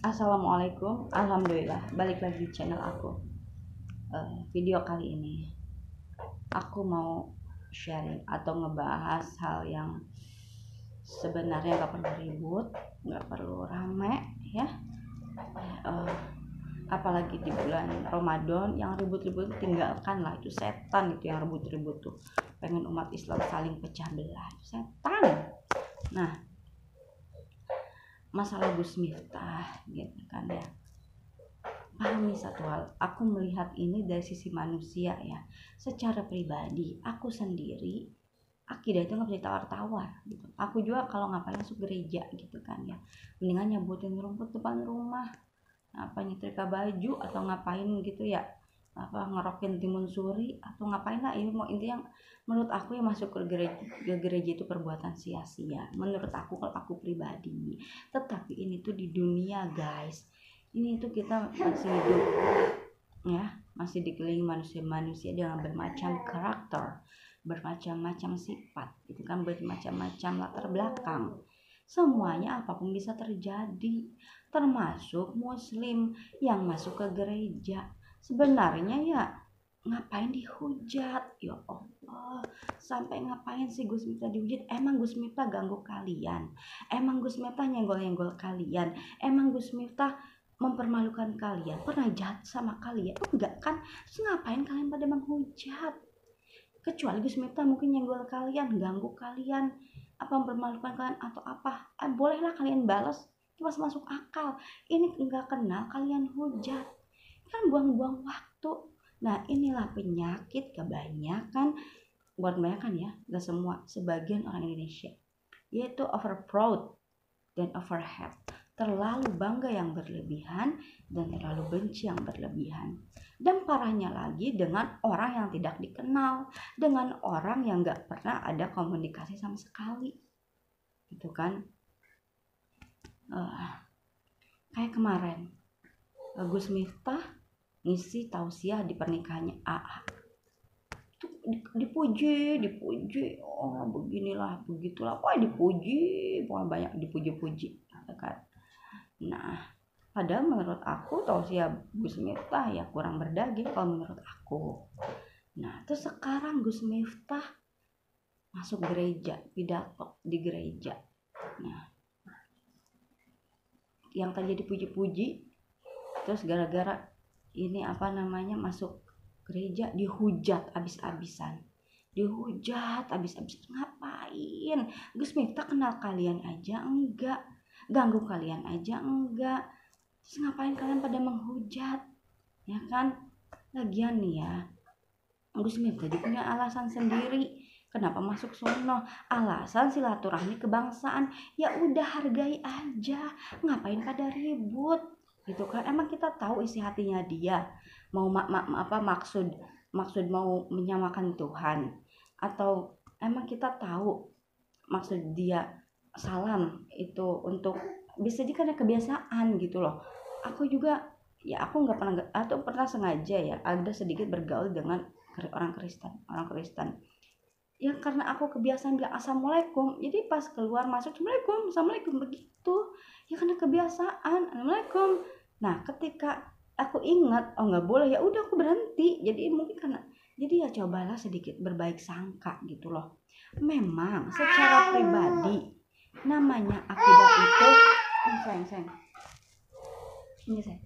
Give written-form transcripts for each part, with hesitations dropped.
Assalamualaikum, alhamdulillah balik lagi di channel aku. Video kali ini aku mau sharing atau ngebahas hal yang sebenarnya gak perlu ribut, gak perlu rame ya. Apalagi di bulan Ramadan yang ribut-ribut tinggalkan lah, itu setan itu yang ribut-ribut tuh, pengen umat Islam saling pecah belah, itu setan. Nah, masalah Gus Miftah gitu kan ya, pahami satu hal, aku melihat ini dari sisi manusia ya. Secara pribadi aku sendiri, akidah itu nggak bisa ditawar-tawar gitu. Aku juga kalau ngapain masuk gereja gitu kan ya, mendingan nyebutin rumput depan rumah, apa nyetrika baju atau ngapain gitu ya, apa ngerokin timun suri atau ngapain lah ini, mau intinya menurut aku ya masuk ke gereja itu perbuatan sia-sia menurut aku, kalau aku pribadi. Tetapi ini tuh di dunia guys, ini tuh kita masih hidup ya, masih dikelilingi manusia-manusia dengan bermacam karakter, bermacam-macam sifat itu kan, bermacam-macam latar belakang. Semuanya apapun bisa terjadi, termasuk muslim yang masuk ke gereja. Sebenarnya ya ngapain dihujat, ya Allah, sampai ngapain sih Gus Miftah dihujat? Emang Gus Miftah ganggu kalian? Emang Gus Miftah nyenggol-nyenggol kalian? Emang Gus Miftah mempermalukan kalian? Pernah jahat sama kalian? Enggak kan? Terus ngapain kalian pada menghujat? Kecuali Gus Miftah mungkin nyenggol kalian, ganggu kalian, apa mempermalukan kalian atau apa, bolehlah kalian balas, itu masih masuk akal. Ini enggak kenal kalian hujat, kan buang-buang waktu. Nah inilah penyakit kebanyakan, bukan kebanyakan ya, gak semua, sebagian orang Indonesia, yaitu over proud dan overhead, terlalu bangga yang berlebihan dan terlalu benci yang berlebihan. Dan parahnya lagi dengan orang yang tidak dikenal, dengan orang yang gak pernah ada komunikasi sama sekali gitu kan. Kayak kemarin Gus Miftah ngisi tausiah di pernikahannya AA, itu dipuji, oh beginilah begitulah, wah dipuji, wah banyak dipuji-puji kan. Nah padahal menurut aku tausiah Gus Miftah ya kurang berdaging kalau menurut aku. Nah terus sekarang Gus Miftah masuk gereja, pidato di gereja, nah yang tadi dipuji-puji, terus gara-gara ini apa namanya masuk gereja dihujat abis-abisan, ngapain? Gus Miftah kenal kalian aja enggak, ganggu kalian aja enggak, terus ngapain kalian pada menghujat ya kan? Lagian nih ya, Gus Miftah dia punya alasan sendiri kenapa masuk sono, alasan silaturahmi kebangsaan. Ya udah hargai aja, ngapain pada ribut gitu kan. Emang kita tahu isi hatinya dia mau apa maksud mau menyamakan Tuhan, atau emang kita tahu maksud dia salam itu untuk bisa jadi karena kebiasaan gitu loh. Aku juga ya, aku nggak pernah atau pernah sengaja ya ada sedikit bergaul dengan orang Kristen ya, karena aku kebiasaan bilang assalamualaikum, jadi pas keluar masuk assalamualaikum begitu ya, karena kebiasaan assalamualaikum. Nah ketika aku ingat oh nggak boleh, ya udah aku berhenti. Jadi mungkin karena jadi ya cobalah sedikit berbaik sangka gitu loh. Memang secara pribadi namanya akidah itu sayang ini sayang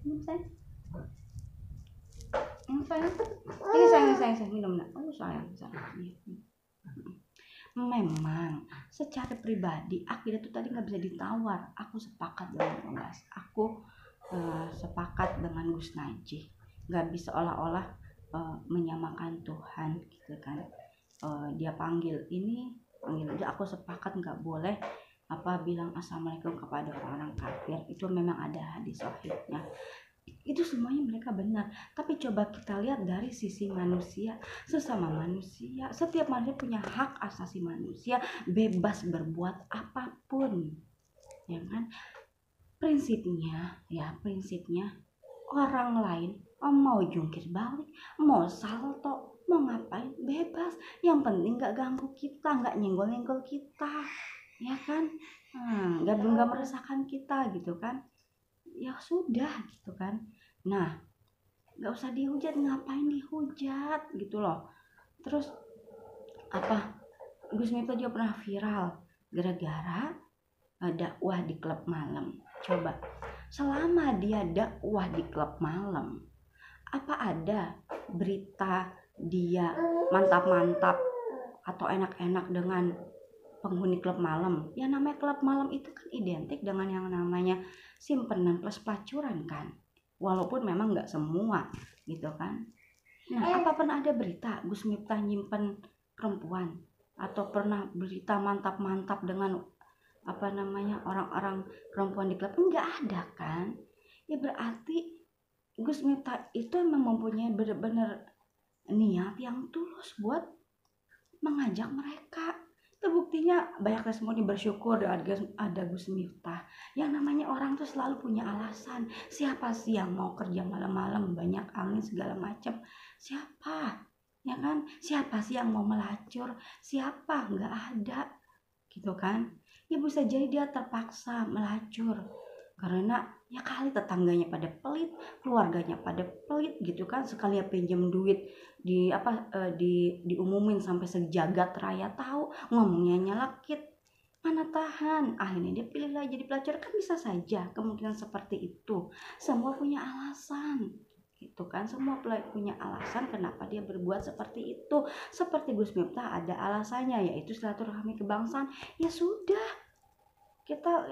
minum nak, sayang memang secara pribadi akidah itu tadi nggak bisa ditawar. Aku sepakat dengan Mas, aku sepakat dengan Gus Najih, nggak bisa olah-olah menyamakan Tuhan gitu kan. Dia panggil aja, aku sepakat nggak boleh apa bilang assalamualaikum kepada orang kafir, itu memang ada hadis sahihnya, itu semuanya mereka benar. Tapi coba kita lihat dari sisi manusia, sesama manusia, setiap manusia punya hak asasi manusia, bebas berbuat apapun ya kan. Prinsipnya orang lain mau jungkir balik, mau salto, mau ngapain bebas, yang penting gak ganggu kita, gak nyenggol-nyenggol kita ya kan, gak meresahkan kita gitu kan. ya sudah gitu kan. Nah, nggak usah dihujat, ngapain dihujat gitu loh. Terus apa, Gus Miftah juga pernah viral gara-gara dakwah di klub malam. Coba, selama dia dakwah di klub malam, apa ada berita dia mantap-mantap atau enak-enak dengan penghuni klub malam? Yang namanya klub malam itu kan identik dengan yang namanya simpenan plus pelacuran kan, walaupun memang nggak semua gitu kan. Nah, apa pernah ada berita Gus Miftah nyimpen perempuan, atau pernah berita mantap-mantap dengan apa namanya orang-orang perempuan di klub? Enggak ada kan. Ya berarti Gus Miftah itu memang mempunyai benar-benar niat yang tulus buat mengajak mereka. Itu buktinya banyak testimoni bersyukur ada Gus Miftah. Yang namanya orang tuh selalu punya alasan. Siapa sih yang mau kerja malam-malam, banyak angin segala macam? Siapa? Ya kan? Siapa sih yang mau melacur? Siapa? Nggak ada. Gitu kan? Ya bisa jadi dia terpaksa melacur karena ya kali tetangganya pada pelit, keluarganya pada pelit gitu kan. Sekali pinjam duit diumumin sampai sejagat raya tahu, ngomongnya nyelekit, mana tahan, akhirnya dia pilih lagi jadi pelacur. Kan bisa saja kemungkinan seperti itu. Semua punya alasan gitu kan, semua punya alasan kenapa dia berbuat seperti itu. Seperti Gus Miftah ada alasannya, yaitu silaturahmi kebangsaan. Ya sudah, kita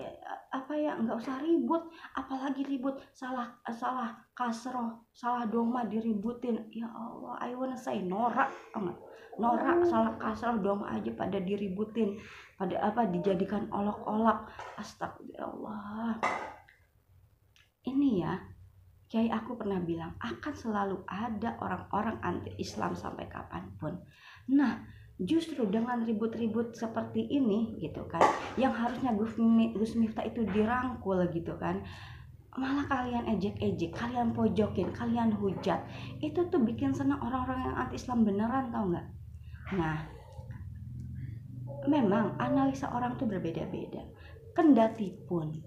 nggak usah ribut, apalagi ribut salah kasroh, salah doma diributin. Ya Allah, I wanna say norak, norak, salah kasroh doma aja pada diributin, pada dijadikan olok-olok. Astagfirullah. Ini ya, Kiai aku pernah bilang akan selalu ada orang-orang anti Islam sampai kapanpun. Nah, justru dengan ribut-ribut seperti ini gitu kan, yang harusnya Gus Miftah itu dirangkul gitu kan, malah kalian ejek-ejek, kalian pojokin, kalian hujat. Itu tuh bikin senang orang-orang yang anti Islam beneran, tau nggak? Nah, memang analisa orang tuh berbeda-beda. Kendati pun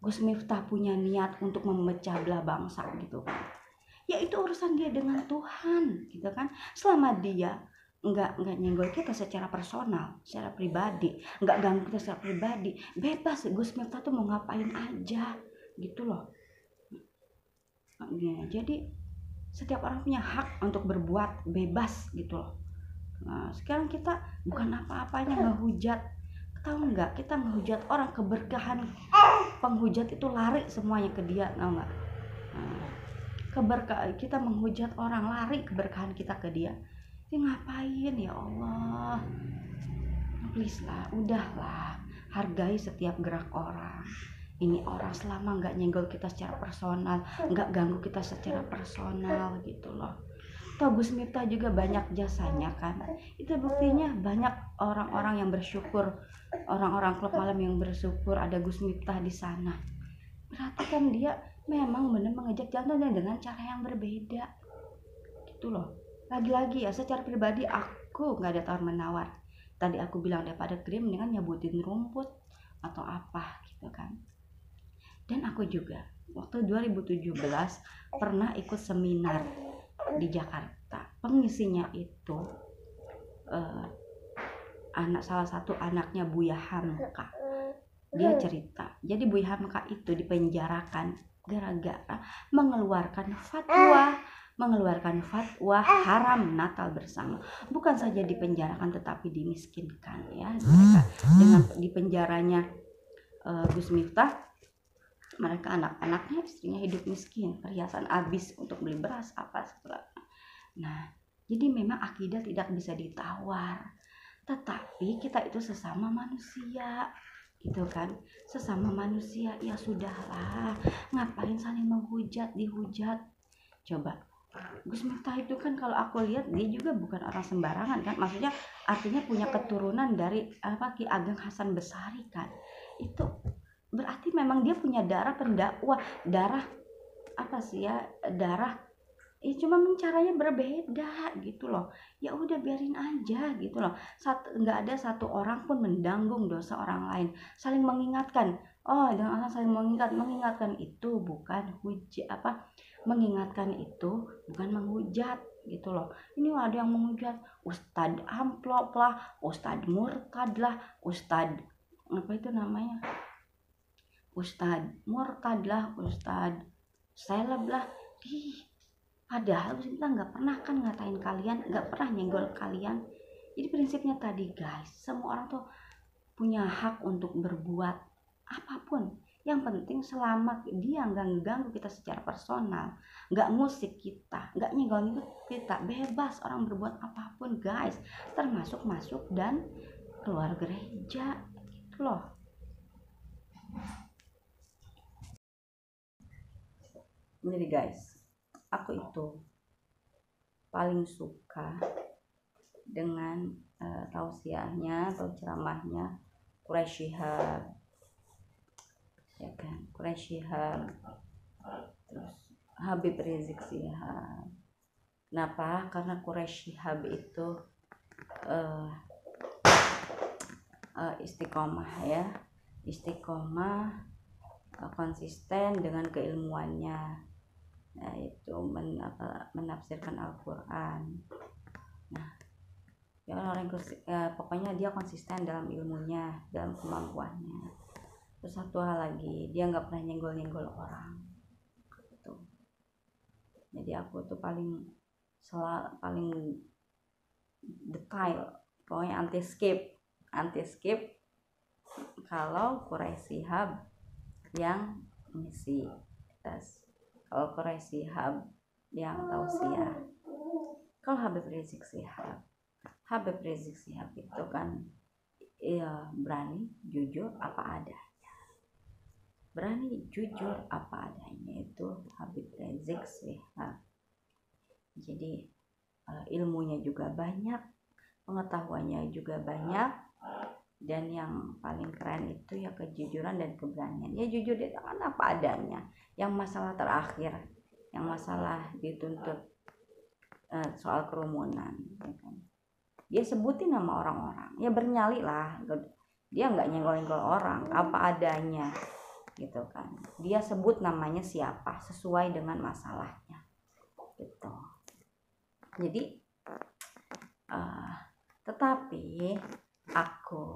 Gus Miftah punya niat untuk memecah belah bangsa gitu kan, ya itu urusan dia dengan Tuhan gitu kan. Selama dia nggak nyenggol kita secara personal, secara pribadi, nggak ganggu kita secara pribadi, bebas Gus Miftah tuh mau ngapain aja gitu loh. Nah, jadi setiap orang punya hak untuk berbuat bebas gitu loh. Nah, sekarang kita bukan apa-apanya ngehujat. Tahu nggak, kita ngehujat orang, keberkahan penghujat itu lari semuanya ke dia, tahu nggak? Nah, kita menghujat orang, lari keberkahan kita ke dia. Ini ngapain ya Allah? Please lah, udahlah, hargai setiap gerak orang. Ini orang selama nggak nyenggol kita secara personal, nggak ganggu kita secara personal gitu loh. Toh Gus Miftah juga banyak jasanya kan. Itu buktinya banyak orang-orang yang bersyukur, orang-orang klub malam yang bersyukur ada Gus Miftah di sana. Berarti kan dia memang benar mengajak jalan dengan cara yang berbeda gitu loh. Lagi-lagi ya, secara pribadi aku nggak ada tawar menawar. Tadi aku bilang daripada krim mendingan nyabutin rumput atau apa gitu kan. Dan aku juga waktu 2017 pernah ikut seminar di Jakarta. Pengisinya itu salah satu anaknya Buya Hamka. Dia cerita, jadi Buya Hamka itu dipenjarakan gara-gara mengeluarkan fatwa haram Natal bersama. Bukan saja dipenjarakan tetapi dimiskinkan ya. Mereka dengan dipenjaranya Gus Miftah, mereka anak-anaknya, istrinya hidup miskin, perhiasan habis untuk beli beras apa segala. Nah, jadi memang akidah tidak bisa ditawar. Tetapi kita itu sesama manusia gitu kan, sesama manusia. Ya sudahlah, ngapain saling menghujat, dihujat. Coba Gus Miftah itu kan kalau aku lihat dia juga bukan orang sembarangan kan, maksudnya artinya punya keturunan dari Ki Ageng Hasan Besari kan. Itu berarti memang dia punya darah pendakwah, darah cuma caranya berbeda gitu loh. Ya udah biarin aja gitu loh. Nggak ada satu orang pun mendanggung dosa orang lain, saling mengingatkan. dengan alasan saling mengingatkan itu bukan mengingatkan itu bukan menghujat gitu loh. Ini ada yang menghujat, Ustadz amplop lah, Ustadz murtad lah, Ustadz apa itu namanya, Ustadz murtad lah, Ustadz seleb lah. Padahal kita nggak pernah kan ngatain kalian, nggak pernah nyenggol kalian. Jadi prinsipnya tadi guys, semua orang tuh punya hak untuk berbuat apapun. Yang penting selama dia nggak ganggu kita secara personal, nggak ngusik kita, nggak nyenggol kita, bebas orang berbuat apapun guys, termasuk masuk dan keluar gereja gitu loh. Jadi guys, aku itu paling suka dengan tausiahnya atau ceramahnya Quraisy Shihab, ya kan, Quraisy Shihab, terus Habib Rizik Shihab. Kenapa? Karena Quraisy Shihab itu istiqomah ya, istiqomah, konsisten dengan keilmuannya, yaitu menafsirkan Al-Quran. Nah, ya orang pokoknya dia konsisten dalam ilmunya, dalam kemampuannya. Terus satu hal lagi, dia nggak pernah nyenggol orang gitu. Jadi aku tuh paling detail, pokoknya anti skip kalau Quraisy Shihab yang misi tes, kalau Quraisy Shihab yang tausiah. Kalau Habib Rizik Shihab itu kan ya berani jujur apa adanya, itu Habib Rizik Shihab. Jadi ilmunya juga banyak, pengetahuannya juga banyak, dan yang paling keren itu ya kejujuran dan keberanian. Ya jujur dia kan apa adanya. Yang masalah terakhir, yang masalah dituntut soal kerumunan, ya kan, dia sebutin nama orang-orang, ya bernyali lah, dia nggak nyenggol-nyenggol orang, apa adanya gitu kan. Dia sebut namanya siapa sesuai dengan masalahnya gitu. Jadi tetapi aku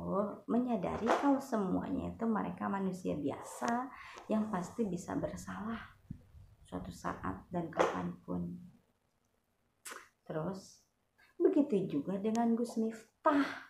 menyadari kalau semuanya itu mereka manusia biasa yang pasti bisa bersalah suatu saat dan kapanpun. Terus begitu juga dengan Gus Miftah.